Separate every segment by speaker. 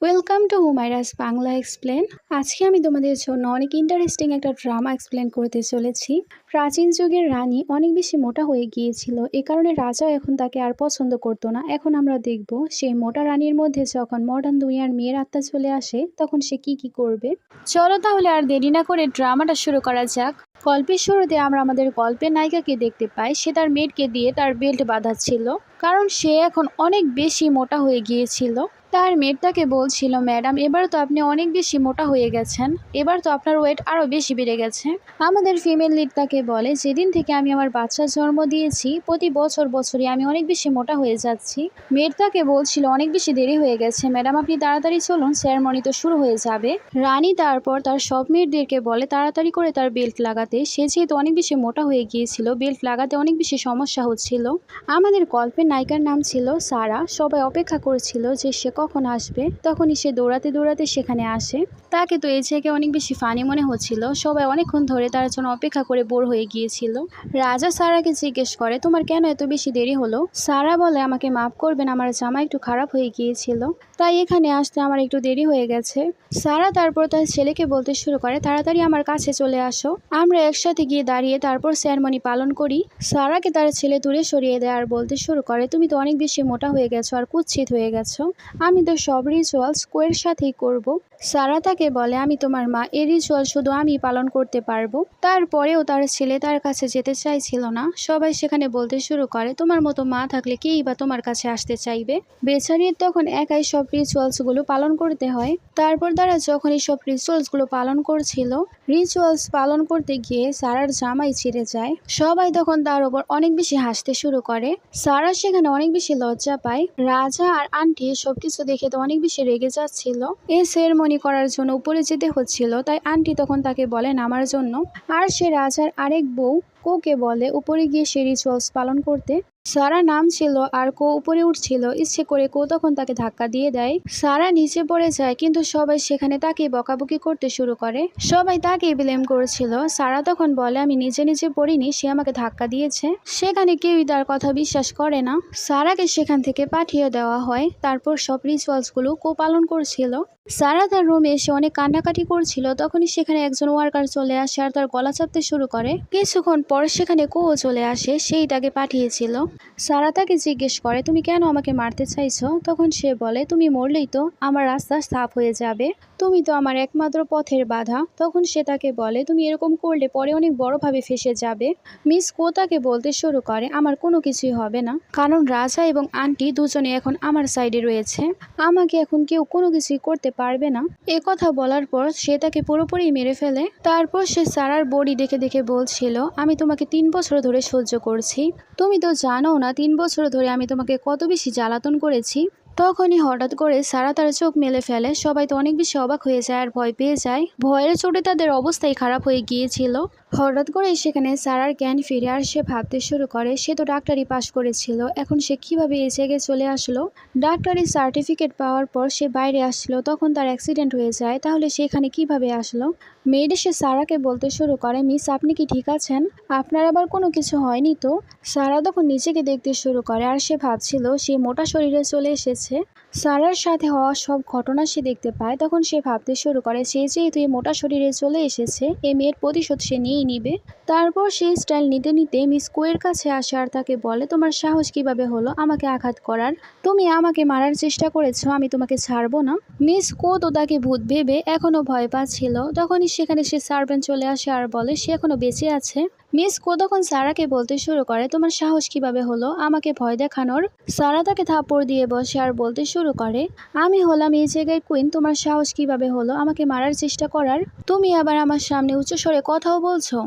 Speaker 1: Welcome to Humayra's Bangla explain. আজকে আমি তোমাদের জন্য অনেক ইন্টারেস্টিং একটা ড্রামা এক্সপ্লেন করতে চলেছি। প্রাচীন যুগের রানী অনেক বেশি মোটা হয়ে গিয়েছিল, এ কারণে রাজাও এখন তাকে আর পছন্দ করতো না। এখন আমরা দেখব সেই মোটা রানীর মধ্যে যখন মডার্ন দুনিয়ার মেয়ের আত্মা চলে আসে তখন সে কি কি করবে। চলো তাহলে আর দেরি না করে ড্রামাটা শুরু করা যাক। গল্পের শুরুতে আমরা আমাদের গল্পের নায়িকাকে দেখতে পাই। সে তার মেয়েকে দিয়ে তার বেল্ট বাঁধাচ্ছিল, কারণ সে এখন অনেক বেশি মোটা হয়ে গিয়েছিল। তার মেয়ের তাকে বলছিল, ম্যাডাম এবার তো আপনি অনেক বেশি মোটা হয়ে গেছেন, এবার তো আপনার ওয়েট আরও বেশি বেড়ে গেছে। আমাদের ফিমেল লিড তাকে বলে, যেদিন থেকে আমি আমার বাচ্চার জন্ম দিয়েছি প্রতি বছরই আমি অনেক বেশি মোটা হয়ে যাচ্ছি। মেয়ের তাকে বলছিল, অনেক বেশি দেরি হয়ে গেছে ম্যাডাম, আপনি তাড়াতাড়ি চলুন, সেরেমনি তো শুরু হয়ে যাবে। রানী তারপর তার সব মেয়েদেরকে বলে তাড়াতাড়ি করে তার বেল্ট লাগাতে। সে যেহেতু অনেক বেশি মোটা হয়ে গিয়েছিল, বেল্ট লাগাতে অনেক বেশি সমস্যা হচ্ছিল। আমাদের গল্পের নায়িকার নাম ছিল সারা। সবাই অপেক্ষা করছিল যে সে কখন আসবে। তখনই সে দৌড়াতে দৌড়াতে সেখানে আসে। তাকে তো এই জায়গায় অনেক বেশি ফানি মনে হচ্ছিল। সবাই অনেকক্ষণ ধরে তার জন্য অপেক্ষা করে বোর হয়ে গিয়েছিল। রাজা সারাকে জিজ্ঞেস করে, তোমার কেন এত বেশি দেরি হলো? সারা বলে, আমাকে মাফ করবেন, আমার জামা একটু খারাপ হয়ে গিয়েছিল, তাই এখানে আসতে আমার একটু দেরি হয়ে গেছে। সারা তারপর তার ছেলেকে বলতে শুরু করে, তাড়াতাড়ি আমার কাছে চলে আসো, আমরা একসাথে গিয়ে দাঁড়িয়ে তারপর সেরেমনি পালন করি। সারাকে তার ছেলে দূরে সরিয়ে দেয় আর বলতে শুরু করে, তুমি তো অনেক বেশি মোটা হয়ে গেছো আর কুৎসিত হয়ে গেছো, আমি তো সব রিচুয়ালস কোয়ের সাথেই করব। সারা তাকে বলে, আমি তোমার মা, এই রিচুয়াল শুধু আমি পালন করতে পারবো। তারপরেও তার ছেলে তার কাছে যেতে চাইছিল না। সবাই সেখানে বলতে শুরু করে, তোমার মতো মা থাকলে কেই বা তোমার কাছে আসতে চাইবে। বেচারির তখন একাই সব রিচুয়ালসগুলো পালন করতে হয়। তারপর তারা যখন এই সব রিচুয়ালসগুলো পালন করছিল, রিচুয়ালস পালন করতে গিয়ে সারার জামাই ছিঁড়ে যায়। সবাই তখন তার ওপর অনেক বেশি হাসতে শুরু করে। সারা সেখানে অনেক বেশি লজ্জা পায়। রাজা আর আন্টি সবকিছু দেখে তো অনেক বেশি রেগে যাচ্ছিল। এই সেরেমনি করার জন্য উপরে যেতে হচ্ছিল, তাই আন্টি তখন তাকে বলে নামার জন্য। আর সে রাজার আরেক বউ কোকে বলে উপরে গিয়ে সে রিচুয়ালস পালন করতে। সারা নাম ছিল আর কো উপরে উঠছিল, ইচ্ছে করে কো তখন তাকে ধাক্কা দিয়ে দেয়। সারা নিচে পড়ে যায়, কিন্তু সবাই সেখানে তাকে বকাবকি করতে শুরু করে। সবাই তাকে ব্লেম করেছিল। সারা তখন বলে, আমি নিজে নিজে পড়িনি, সে আমাকে ধাক্কা দিয়েছে। সেখানে কেউই তার কথা বিশ্বাস করে না। সারাকে সেখান থেকে পাঠিয়ে দেওয়া হয়। তারপর সব রিচুয়ালসগুলো কো পালন করছিল। সারা তার রুমে এসে অনেক কান্নাকাটি করছিল। তখনই সেখানে একজন ওয়ার্কার চলে আসে আর তার গলা চাপতে শুরু করে। কিছুক্ষণ পর সেখানে কো চলে আসে, সেই তাকে পাঠিয়েছিল। সারা তাকে জিজ্ঞেস করে, তুমি কেন আমাকে মারতে চাইছো? তখন সে বলে, তুমি মরলেই তো আমার রাস্তা সাফ হয়ে যাবে, তুমি তো আমার একমাত্র পথের বাধা। তখন সে তাকে বলে, তুমি এরকম করলে পরে অনেক বড়ভাবে ফেঁসে যাবে। মিস কো তাকে বলতে শুরু করে, আমার কোনো কিছুই হবে না, কারণ রাজা এবং আন্টি দুজনে এখন আমার সাইডে রয়েছে, আমাকে এখন কেউ কোনো কিছুই করতে পারবে না। এ কথা বলার পর সে তাকে পুরোপুরি মেরে ফেলে। তারপর সে সারার বডি দেখে দেখে বলছিল, আমি তোমাকে 3 বছর ধরে সহ্য করছি, তুমি তো জানো না 3 বছর ধরে আমি তোমাকে কত বেশি জ্বালাতন করেছি। তখনই হঠাৎ করে সারা তার চোখ মেলে ফেলে। সবাই তো অনেক বেশি অবাক হয়ে যায় আর ভয় পেয়ে যায়। ভয়ের চোটে তাদের অবস্থাই খারাপ হয়ে গিয়েছিল। হঠাৎ করে সেখানে সারার জ্ঞান ফিরে আর সে ভাবতে শুরু করে, সে তো ডাক্তারি পাশ করেছিল, এখন সে কিভাবে এই জায়গায় চলে আসলো। ডাক্তারি সার্টিফিকেট পাওয়ার পর সে বাইরে আসলো, তখন তার অ্যাক্সিডেন্ট হয়ে যায়, তাহলে সে এখানে কিভাবে আসলো। মেয়েড এসে সারাকে বলতে শুরু করে, মিস আপনি কি ঠিক আছেন? আপনার আবার কোনো কিছু হয়নি তো? সারা তখন নিজেকে দেখতে শুরু করে আর সে ভাবছিল সে মোটা শরীরে চলে এসেছে। সারার সাথে হওয়া সব ঘটনা সে দেখতে পায়। তখন সে ভাবতে শুরু করে, সে যেহেতু এই মোটা শরীরে চলে এসেছে, এই মেয়ের প্রতিশোধ সে নিয়েই নিবে। তারপর সে স্টাইল নিতে নিতে মিস কোয়ের কাছে আসে আর তাকে বলে, তোমার সাহস কিভাবে হলো আমাকে আঘাত করার? তুমি আমাকে মারার চেষ্টা করেছো, আমি তোমাকে ছাড়বো না। মিস কো তো তাকে ভূত ভেবে এখনো ভয় পাচ্ছিল। তখনই সেখানে সে সার্ভেন্ট চলে আসে আর বলে সে এখনো বেঁচে আছে। মিস কো তখন সারাকে বলতে শুরু করে, তোমার সাহস কিভাবে হলো আমাকে ভয় দেখানোর? সারা তাকে থাপ্পড় দিয়ে বসে আর বলতে শুরু করে, আমি হলাম এই জায়গায় কুইন, তোমার সাহস কিভাবে হলো আমাকে মারার চেষ্টা করার? তুমি আবার আমার সামনে উচ্চ স্বরে কথাও বলছো।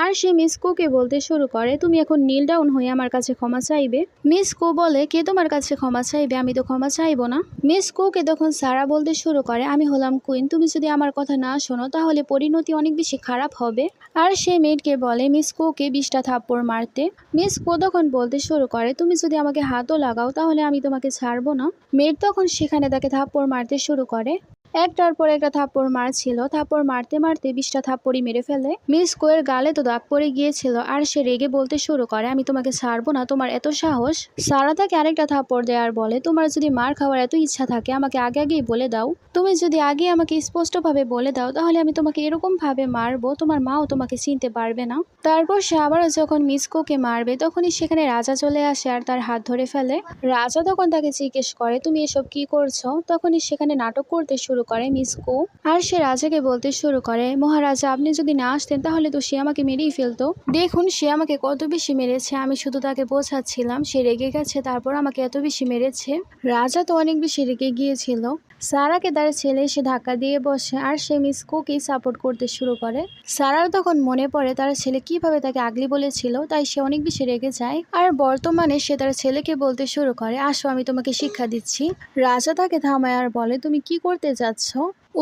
Speaker 1: আর সে মিস কোকে বলতে শুরু করে, তুমি এখন নীল ডাউন হয়ে আমার কাছে ক্ষমা চাইবে। মিস কো বলে, কে তোমার কাছে ক্ষমা চাইবে? আমি তো ক্ষমা চাইবো না। মিস কোকে তখন সারা বলতে শুরু করে, আমি হলাম কুইন, তুমি যদি আমার কথা না শোনো তাহলে পরিণতি অনেক বেশি খারাপ হবে। আর সে মেয়েটকে বলে মিস কোকে 20টা থাপ্পড় মারতে। মিস কো তখন বলতে শুরু করে, তুমি যদি আমাকে হাতও লাগাও তাহলে আমি তোমাকে ছাড়বো না। মেয়েট তখন সেখানে তাকে থাপ্পড় মারতে শুরু করে। একটার পর একটা থাপ্পড় মারছিল। থাপ্পড় মারতে মারতে 20টা থাপ্পড়ই মেরে ফেলে। মিস কোয়ের গালে তো দাগ পড়ে গিয়েছিল আর সে রেগে বলতে শুরু করে, আমি তোমাকে ছাড়বো না, তোমার এত সাহস। সারা তাকে আরেকটা থাপ্পড় দেয় আর বলে, তোমার যদি মার খাওয়ার এত ইচ্ছা থাকে আমাকে আগে আগেই বলে দাও। তুমি যদি আগে আমাকে স্পষ্টভাবে বলে দাও তাহলে আমি তোমাকে এরকম ভাবে মারবো তোমার মাও তোমাকে চিনতে পারবে না। তারপর সে আবারও যখন মিস কোকে মারবে তখনই সেখানে রাজা চলে আসে আর তার হাত ধরে ফেলে। রাজা তখন তাকে জিজ্ঞেস করে, তুমি এসব কি করছো? তখনই সেখানে নাটক করতে শুরু করে মিস কো। আর সে রাজাকে বলতে শুরু করে, মহারাজা আপনি যদি না আসতেন তাহলে তো সে আমাকে মেরেই ফেলতো। দেখুন সে আমাকে কত বেশি মেরেছে, আমি শুধু তাকে বোঝাচ্ছিলাম, সে রেগে গেছে তারপর আমাকে এত বেশি মেরেছে। রাজা তো অনেক বেশি রেগে গিয়েছিল। সারাকে তার ছেলে এসে ধাক্কা দিয়ে বসে আর সে মিস কোকেই সাপোর্ট করতে শুরু করে। সারার তখন মনে পড়ে তার ছেলে কিভাবে তাকে আগলি বলেছিল, তাই সে অনেক বেশি রেগে যায়। আর বর্তমানে সে তার ছেলেকে বলতে শুরু করে, আসো আমি তোমাকে শিক্ষা দিচ্ছি। রাজা তাকে থামায় আর বলে, তুমি কি করতে যাচ্ছ?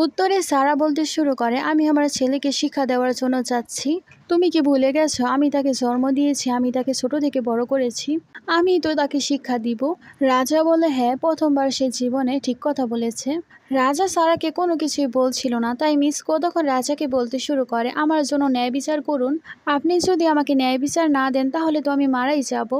Speaker 1: উত্তরে সারা বলতে শুরু করে, আমি আমার ছেলেকে শিক্ষা দেওয়ার জন্য যাচ্ছি। তুমি কি ভুলে গেছো আমি তাকে জন্ম দিয়েছি, আমি তাকে ছোট থেকে বড় করেছি, আমি তো তাকে শিক্ষা দিব। রাজা বলে, হ্যাঁ প্রথমবার সে জীবনে ঠিক কথা বলেছে। রাজা সারাকে কোনো কিছুই বলছিল না, তাই মিস কো তখন রাজাকে বলতে শুরু করে, আমার জন্য ন্যায় বিচার করুন, আপনি যদি আমাকে ন্যায় বিচার না দেন তাহলে তো আমি মারাই যাব।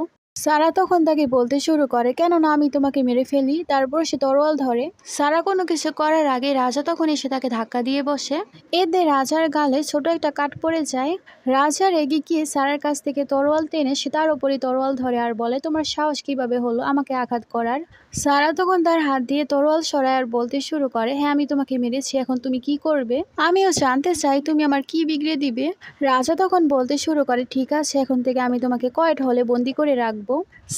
Speaker 1: সারা তখন তাকে বলতে শুরু করে, কেননা আমি তোমাকে মেরে ফেলি। তারপর সে তরোয়াল ধরে। সারা কোনো কিছু করার আগে রাজা তখন এসে তাকে ধাক্কা দিয়ে বসে। এতে রাজার গালে ছোট একটা কাট পড়ে যায়। রাজা রেগে গিয়ে সারার কাছ থেকে তরোয়াল টেনে সে তার উপরই তরোয়াল ধরে আর বলে, তোমার সাহস কিভাবে হলো আমাকে আঘাত করার? সারা তখন তার হাত দিয়ে তরোয়াল সরায় আর বলতে শুরু করে, হ্যাঁ আমি তোমাকে মেরেছি, এখন তুমি কি করবে? আমিও জানতে চাই তুমি আমার কি বিগড়ে দিবে। রাজা তখন বলতে শুরু করে, ঠিক আছে এখন থেকে আমি তোমাকে কয়েট হলে বন্দি করে রাখবো।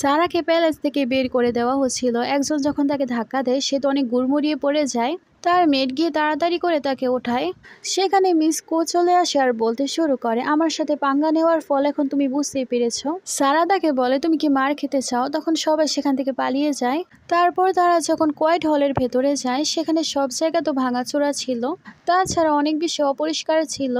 Speaker 1: সারাকে প্যালেস থেকে বের করে দেওয়া হচ্ছিল। একজন যখন তাকে ধাক্কা দেয় সে তো অনেক গুড়মুড়িয়ে পড়ে যায়। তার মেড গিয়ে তাড়াতাড়ি করে তাকে ওঠায়। সেখানে মিস কো চলে আসে আর বলতে শুরু করে, আমার সাথে পাঙ্গা নেওয়ার ফল এখন তুমি বুঝতেই পেরেছো। সারা তাকে বলে, তুমি কি মার খেতে চাও? তখন সবাই সেখান থেকে পালিয়ে যায়। তারপর তারা যখন কোয়াইট হলের ভেতরে যায় সেখানে সব জায়গা তো ভাঙাচোরা ছিল, তাছাড়া অনেক বেশি অপরিষ্কার ছিল।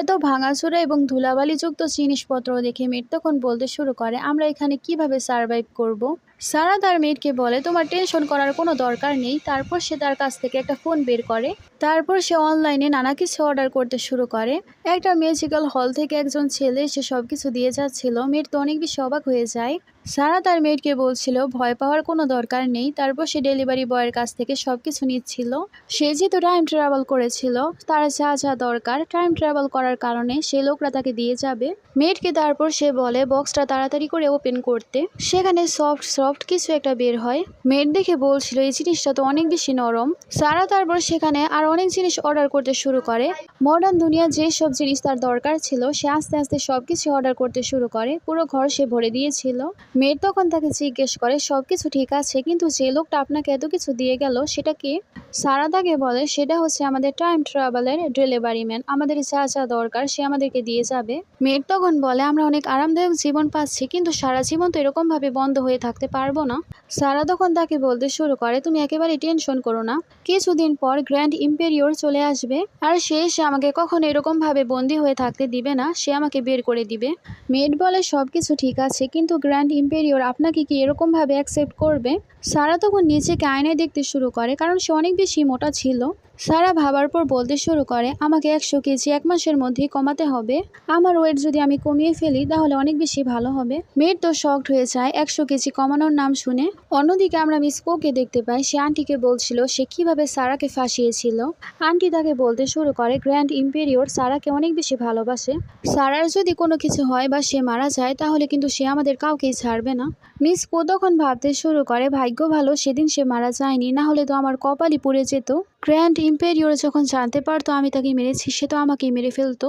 Speaker 1: এত ভাঙাচোরা এবং ধুলাবালিযুক্ত জিনিসপত্র দেখে মেয়েট তখন বলতে শুরু করে, আমরা এখানে কিভাবে সার্ভাইভ করব? সারা তার মেয়েটকে বলে, তোমার টেনশন করার কোনো দরকার নেই। তারপর সে তার কাছ থেকে একটা ফোন বের করে। তারপর সে অনলাইনে নানা কিছু অর্ডার করতে শুরু করে। একটা মিউজিক্যাল হল থেকে একজন ছেলে সে সব কিছু দিয়ে যাচ্ছিল। মেয়েট তো অনেক বেশি অবাক হয়ে যায়। সারা তার মেয়েটকে বলছিল ভয় পাওয়ার কোনো দরকার নেই। তারপর সে ডেলিভারি বয়ের কাছ থেকে সবকিছু নিচ্ছিল। সে যেহেতু টাইম ট্রাভেল করেছিল তার যা যা দরকার টাইম ট্রাভেল করার কারণে সে লোকরা তাকে দিয়ে যাবে। মেয়েটকে তারপর সে বলে বক্সটা তাড়াতাড়ি করে ওপেন করতে। সেখানে সফট সফট কিছু একটা বের হয়। মেয়েট দেখে বলছিল এই জিনিসটা তো অনেক বেশি নরম। সারা তারপর সেখানে আর অনেক জিনিস অর্ডার করতে শুরু করে। মডার্ন দুনিয়া যে সব জিনিস তার দরকার ছিল সে আস্তে আস্তে সবকিছু অর্ডার করতে শুরু করে। পুরো ঘর সে ভরে দিয়েছিল। মেয়েট তখন তাকে জিজ্ঞেস করে, সবকিছু ঠিক আছে কিন্তু যে লোকটা আপনাকে এত কিছু দিয়ে গেল সেটা কে? সারা তাকে বলে, সেটা হচ্ছে আমাদের টাইম ট্রাভেলের ডেলিভারি ম্যান, আমাদের যা যা দরকার সে আমাদেরকে দিয়ে যাবে। মেয়েট তখন বলে, আমরা অনেক আরামদায়ক জীবন পাচ্ছি কিন্তু সারা জীবন তো এরকম ভাবে বন্ধ হয়ে থাকতে পারবো না। সারা তখন তাকে বলতে শুরু করে, তুমি একেবারে টেনশন করো না, কিছুদিন পর গ্র্যান্ড ইম্পেরিয়র চলে আসবে আর সে এসে আমাকে কখনো এরকম ভাবে বন্দি হয়ে থাকতে দিবে না, সে আমাকে বের করে দিবে। মেয়েট বলে, সবকিছু ঠিক আছে কিন্তু গ্র্যান্ড ইম্পেরিয়র আপনাকে কি এরকম ভাবে অ্যাকসেপ্ট করবে? সারা তখন নিজেকে আয়নায় দেখতে শুরু করে কারণ সে অনেক বেশি মোটা ছিল। সারা ভাবার পর বলতে শুরু করে, আমাকে 100 কেজি 1 মাসের মধ্যেই কমাতে হবে। আমার ওয়েট যদি আমি কমিয়ে ফেলি তাহলে অনেক বেশি ভালো হবে। মেয়েট তো শকড হয়ে যায় 100 কেজি কমানোর নাম শুনে। অন্যদিকে আমরা মিস কোকে দেখতে পাই সে আন্টিকে বলছিল সে কিভাবে সারাকে ফাঁসিয়েছিল। আন্টি তাকে বলতে শুরু করে গ্র্যান্ড ইম্পেরিয়র সারাকে অনেক বেশি ভালোবাসে। সারার যদি কোনো কিছু হয় বা সে মারা যায় তাহলে কিন্তু সে আমাদের কাউকেই ছাড়বে না। মিস কো তখন ভাবতে শুরু করে ভাগ্য ভালো সেদিন সে মারা যায়নি, না হলে তো আমার কপালই পুড়ে যেত। গ্র্যান্ড ইম্পেরিয়র যখন জানতে পারতো আমি তাকে মেরেছি সে তো আমাকেই মেরে ফেলতো।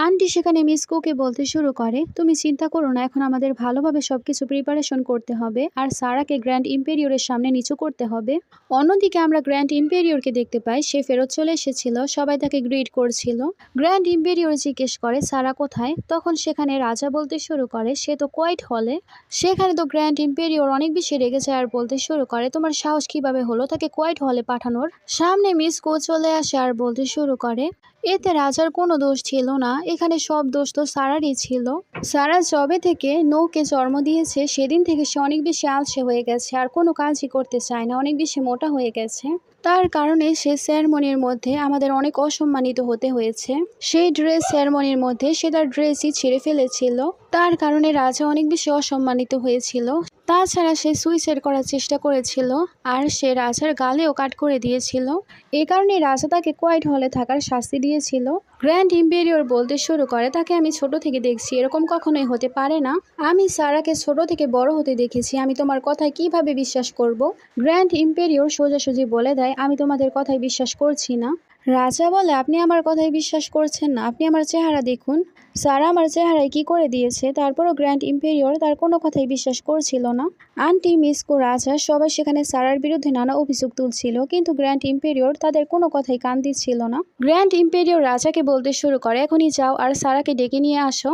Speaker 1: আন্টি সেখানে মিস কোকে বলতে শুরু করে, তুমি চিন্তা করো না, এখন আমাদের ভালোভাবে সবকিছু প্রিপারেশন করতে হবে আর সারাকে গ্র্যান্ড ইম্পেরিয়রের সামনে নিচু করতে হবে। অন্যদিকে আমরা গ্র্যান্ড ইম্পেরিয়রকে দেখতে পাই সে ফেরত চলে এসেছিল, সবাই তাকে গ্রিট করছিল। গ্র্যান্ড ইম্পেরিয়র জিজ্ঞেস করে সারা কোথায়? তখন সেখানে রাজা বলতে শুরু করে সে তো কোয়াইট হলে। সেখানে তো গ্র্যান্ড ইম্পেরিয়র অনেক বেশি রেগে যায় আর বলতে শুরু করে, তোমার সাহস কিভাবে হলো তাকে কোয়াইট হলে পাঠানোর? সামনে মিস কো চলে আসে আর বলতে শুরু করে, এতে রাজার কোনো দোষ ছিল না, এখানে সব দোষ তো সারারই ছিল। সারা জবে থেকে নৌকে জন্ম দিয়েছে সেদিন থেকে সে অনেক বেশি আলসে হয়ে গেছে আর কোনো কাজই করতে চায় না, অনেক বেশি মোটা হয়ে গেছে। তার কারণে সেই সেরেমনির মধ্যে আমাদের অনেক অসম্মানিত হতে হয়েছে। সেই ড্রেস সেরেমনির মধ্যে সে তার ড্রেসই ছিঁড়ে ফেলেছিল। তার কারণে রাজা অনেক বেশি অসম্মানিত হয়েছিল। তাছাড়া সে সুইসাইড করার চেষ্টা করেছিল আর সে রাজার গালেও কাট করে দিয়েছিল। এই কারণে রাজা তাকে কোয়াইট হলে থাকার শাস্তি দিয়েছিল। গ্র্যান্ড ইম্পেরিয়র বলতে শুরু করে, তাকে আমি ছোট থেকে দেখছি, এরকম কখনোই হতে পারে না। আমি সারাকে ছোট থেকে বড় হতে দেখেছি, আমি তোমার কথায় কিভাবে বিশ্বাস করব? গ্র্যান্ড ইম্পেরিয়র সোজাসুজি বলে দেয়, আমি তোমাদের কথায় বিশ্বাস করছি না। রাজা বলে, আপনি আমার কথায় বিশ্বাস করছেন না? আপনি আমার চেহারা দেখুন, সারা আমার চেহারায় কি করে দিয়েছে। তারপরও গ্র্যান্ড ইম্পেরিয়র তার কোনো কথাই বিশ্বাস করছিল না। আন্টি, মিসকো, রাজা সবাই সেখানে সারার বিরুদ্ধে নানা অভিযোগ তুলছিল, কিন্তু গ্র্যান্ড ইম্পেরিয়র তাদের কোনো কথাই কান দিচ্ছিল না। গ্র্যান্ড ইম্পেরিয়র রাজাকে বলতে শুরু করে, এখনই যাও আর সারাকে ডেকে নিয়ে আসো।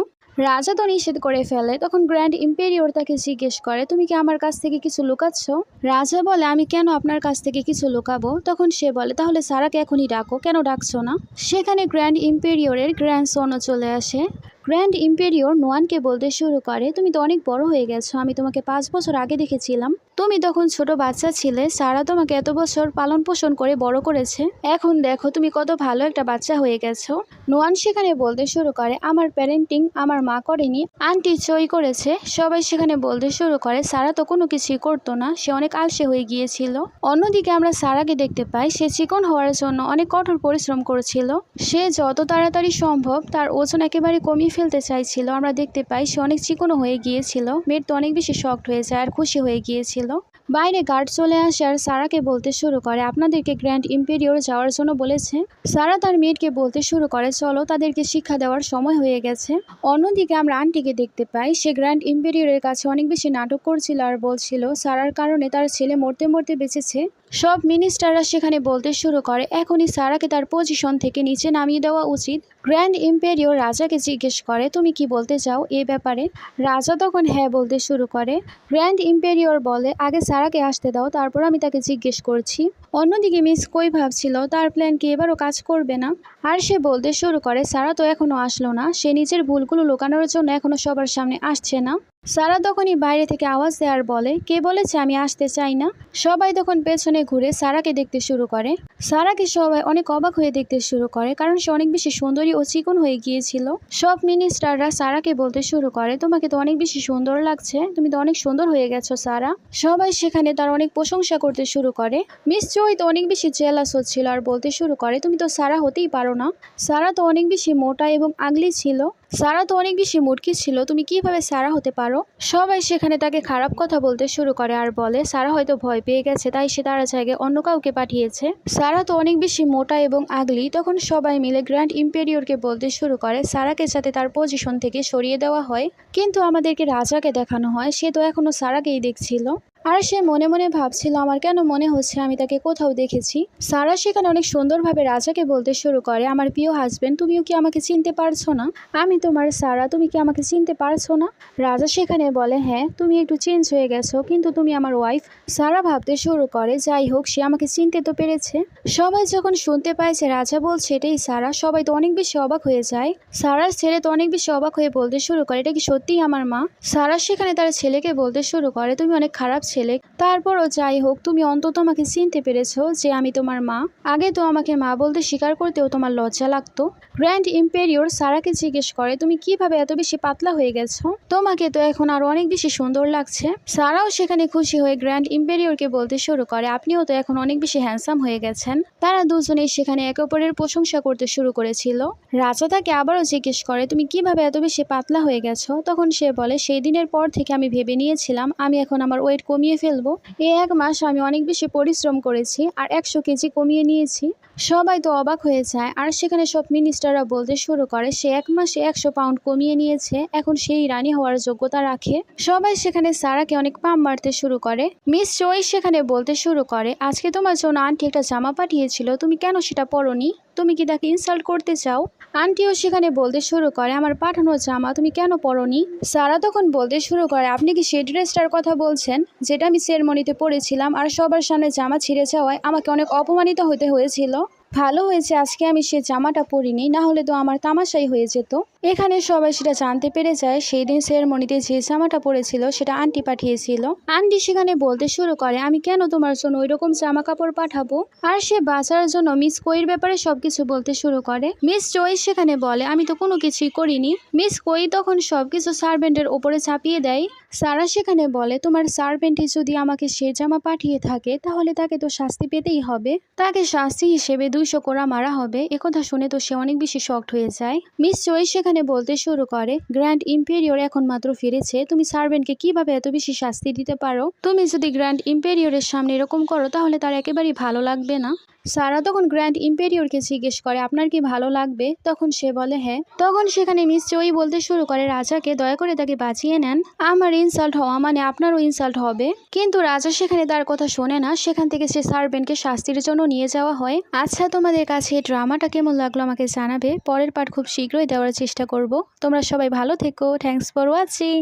Speaker 1: রাজা তো নিষেধ করে ফেলে। তখন গ্র্যান্ড ইম্পেরিয়র তাকে জিজ্ঞেস করে, তুমি কি আমার কাছ থেকে কিছু লুকাচ্ছ? রাজা বলে, আমি কেন আপনার কাছ থেকে কিছু লুকাবো? তখন সে বলে, তাহলে সারাকে এখনই ডাকো, কেন ডাকছো না? সেখানে গ্র্যান্ড ইম্পেরিয়রের গ্র্যান্ডসনও চলে আসে। গ্র্যান্ড ইম্পেরিয়র নোয়ানকে বলতে শুরু করে, তুমি তো অনেক বড় হয়ে গেছো, আমি তোমাকে 5 বছর আগে দেখেছিলাম, তুমি তখন ছোট বাচ্চা ছিলে। সারা তোমাকে এত বছর পালন পোষণ করে বড় করেছে, এখন দেখো তুমি কত ভালো একটা বাচ্চা হয়ে গেছো। নোয়ান সেখানে বলতে শুরু করে, আমার প্যারেন্টিং আমার মা করেনি, আন্টি চই করেছে। সবাই সেখানে বলতে শুরু করে, সারা তো কোনো কিছুই করতো না, সে অনেক আলসে হয়ে গিয়েছিল। অন্যদিকে আমরা সারাকে দেখতে পাই, সে চিকন হওয়ার জন্য অনেক কঠোর পরিশ্রম করেছিল। সে যত তাড়াতাড়ি সম্ভব তার ওজন একেবারে কমিয়ে ফেলতে চাইছিল। আমরা দেখতে পাই সে অনেক চিকনও হয়ে গিয়েছিল। মেয়ের তো অনেক বেশি শক্ট হয়ে যায় আর খুশি হয়ে গিয়েছিল। বাইরে গার্ড চলে আসে আর সারাকে বলতে শুরু করে, আপনাদেরকে গ্র্যান্ড ইম্পেরিয়র যাওয়ার জন্য বলেছে। সারা তার মেয়েকে বলতে শুরু করে, চলো, তাদেরকে শিক্ষা দেওয়ার সময় হয়ে গেছে। অন্যদিকে আমরা আন্টিকে দেখতে পাই, সে গ্র্যান্ড ইম্পেরিয়রের কাছে অনেক বেশি নাটক করছিল আর বলছিল সারার কারণে তার ছেলে মরতে মরতে বেঁচেছে। সব মিনিস্টাররা সেখানে বলতে শুরু করে, এখনই সারাকে তার পজিশন থেকে নিচে নামিয়ে দেওয়া উচিত। গ্র্যান্ড ইম্পেরিয়র রাজাকে জিজ্ঞেস করে, তুমি কি বলতে চাও এই ব্যাপারে? রাজা তখন হ্যাঁ বলতে শুরু করে। গ্র্যান্ড ইম্পেরিয়র বলে, আগে সারাকে আসতে দাও, তারপর আমি তাকে জিজ্ঞেস করছি। অন্যদিকে মিস কই ভাবছিল তার প্ল্যান কি এবারও কাজ করবে না, আর সে বলতে শুরু করে, সারা তো এখনো আসলো না, সে নিজের ভুলগুলো লুকানোর জন্য এখনো সবার সামনে আসছে না। সারা তখনই বাইরে থেকে আওয়াজ দেওয়ার বলে, কে বলেছে আমি আসতে চাই না? সবাই তখন পেছনে ঘুরে সারাকে দেখতে শুরু করে। সারাকে সবাই অনেক অবাক হয়ে দেখতে শুরু করে, কারণ সে অনেক বেশি সুন্দরী ও চিকন হয়ে গিয়েছিল। সব মিনিস্টাররা সারাকে বলতে শুরু করে, তোমাকে তো অনেক বেশি সুন্দর লাগছে, তুমি তো অনেক সুন্দর হয়ে গেছো সারা। সবাই সেখানে তার অনেক প্রশংসা করতে শুরু করে। মিস চই তো অনেক বেশি জেলাস হচ্ছিল আর বলতে শুরু করে, তুমি তো সারা হতেই পারো না, সারা তো অনেক বেশি মোটা এবং আগলি ছিল, সারা তো অনেক বেশি মুটকি ছিল, তুমি কিভাবে সারা হতে পারো? সবাই সেখানে তাকে খারাপ কথা বলতে শুরু করে আর বলে, সারা হয়তো ভয় পেয়ে গেছে তাই সে তার জায়গায় অন্য কাউকে পাঠিয়েছে, সারা তো অনেক বেশি মোটা এবং আগলি। তখন সবাই মিলে গ্র্যান্ড ইম্পেরিয়রকে বলতে শুরু করে সারাকে যাতে তার পজিশন থেকে সরিয়ে দেওয়া হয়, কিন্তু আমাদেরকে রাজাকে দেখানো হয় সে তো এখনো সারাকেই দেখছিল। আর সে মনে মনে ভাবছিল, আমার কেন মনে হচ্ছে আমি তাকে কোথাও দেখেছি। সারা সেখানে অনেক সুন্দরভাবে রাজাকে বলতে শুরু করে, আমার প্রিয় হাজবেন্ড, তুমিও কি আমাকে চিনতে পারছো না? আমি তোমার সারা, তুমি কি আমাকে চিনতে পারছো না? রাজা সেখানে বলে, হ্যাঁ, তুমি একটু চেঞ্জ হয়ে গেছো, কিন্তু তুমি আমার ওয়াইফ। সারা ভাবতে শুরু করে, যাই হোক, সে আমাকে চিনতে তো পেরেছে। সবাই যখন শুনতে পায় যে রাজা বলছে এটাই সারা, সবাই তো অনেক বেশি অবাক হয়ে যায়। সারার ছেলে তো অনেক বেশি অবাক হয়ে বলতে শুরু করে, এটা কি সত্যিই আমার মা? সারা সেখানে তার ছেলেকে বলতে শুরু করে, তুমি অনেক খারাপ ছেলে, তারপরও যাই হোক, তুমি অন্তত আমাকে চিনতে পেরেছো যে আমি তোমার মা। আগে তো আমাকে মা বলতে স্বীকার করতেও তোমার লজ্জা লাগতো। গ্র্যান্ড ইম্পেরিয়র সারাকে জিজ্ঞেস করে, তুমি কিভাবে এত বেশি পাতলা হয়ে গেছো? তোমাকে তো এখন আরো অনেক বেশি সুন্দর লাগছে। সারাও সেখানে খুশি হয়ে গ্র্যান্ড ইম্পেরিয়রকে বলতে শুরু করে, আপনিও তো এখন অনেক বেশি হ্যান্ডসাম হয়ে গেছেন। তারা দুজনেই সেখানে একে অপরের প্রশংসা করতে শুরু করেছিল। রাজা তাকে আবারও জিজ্ঞেস করে, তুমি কিভাবে এত বেশি পাতলা হয়ে গেছো? তখন সে বলে, সেই দিনের পর থেকে আমি ভেবে নিয়েছিলাম আমি এখন আমার ওয়েট কমিয়ে ফেলবো। এই 1 মাস আমি অনেক বেশি পরিশ্রম করেছি আর 100 কেজি কমিয়ে নিয়েছি। সবাই তো অবাক হয়ে যায় আর সেখানে সব মিনিস্টাররা বলতে শুরু করে, সে 1 মাসে 100 পাউন্ড কমিয়ে নিয়েছে, এখন সেই রানী হওয়ার যোগ্যতা রাখে। সবাই সেখানে সারাকে অনেক পাম মারতে শুরু করে। মিস চই সেখানে বলতে শুরু করে, আজকে তোমার জন্য আন্টি একটা জামা পাঠিয়েছিল, তুমি কেন সেটা পরোনি? তুমি কি তাকে ইনসাল্ট করতে চাও? আন্টিও সেখানে বলতে শুরু করে, আমার পাঠানো জামা তুমি কেন পরোনি? সারা তখন বলতে শুরু করে, আপনি কি সেই ড্রেসটার কথা বলছেন যেটা আমি সেরেমনিতে পরেছিলাম আর সবার সামনে জামা ছিঁড়ে যাওয়ায় আমাকে অনেক অপমানিত হতে হয়েছিল? ভালো হয়েছে আজকে আমি সে জামাটা পরিনি, না হলে তো আমার তামাশাই হয়ে যেত। এখানে সবাই সেটা জানতে পেরে যায় সেই দিন সেরেমনিতে যে জামাটা পরেছিল সেটা আন্টি পাঠিয়েছিল। আন্টি সেখানে বলতে শুরু করে, আমি কেন তোমার জন্য ওইরকম জামা কাপড় পাঠাবো। আর সে বাঁচার জন্য মিস কোয়ের ব্যাপারে সবকিছু বলতে শুরু করে। মিস জয় সেখানে বলে, আমি তো কোনো কিছুই করিনি। মিস কোই তখন সবকিছু সার্ভেন্টের ওপরে চাপিয়ে দেয়। সারা সেখানে বলে, তোমার সার্ভেন্টই যদি আমাকে সে জামা পাঠিয়ে থাকে তাহলে তাকে তো শাস্তি পেতেই হবে, তাকে শাস্তি হিসেবে 200 কোড়া মারা হবে। একথা শুনে তো সে অনেক বেশি শকড হয়ে যায়। মিস জয় সেখানে বলতে শুরু করে, গ্র্যান্ড ইম্পেরিয়র এখন মাত্র ফিরেছে, তুমি সার্ভেন্টকে কিভাবে এত বেশি শাস্তি দিতে পারো? তুমি যদি গ্র্যান্ড ইম্পেরিয়রের সামনে এরকম করো তাহলে তার একেবারেই ভালো লাগবে না। সারা তখন গ্র্যান্ড ইম্পেরিয়রকে জিজ্ঞেস করে, আপনার কি ভালো লাগবে? তখন সে বলে হ্যাঁ। তখন সেখানে মিস জয়ী বলতে শুরু করে, রাজাকে দয়া করে তাকে বাঁচিয়ে নেন, আমার ইনসাল্ট হওয়া মানে আপনারও ইনসাল্ট হবে। কিন্তু রাজা সেখানে তার কথা শোনে না। সেখান থেকে সে সার্ভেন্টকে শাস্তির জন্য নিয়ে যাওয়া হয়। আচ্ছা, তোমাদের কাছে এই ড্রামাটা কেমন লাগলো আমাকে জানাবে। পরের পার্ট খুব শীঘ্রই দেওয়ার চেষ্টা করব। তোমরা সবাই ভালো থেকো। Thanks for watching.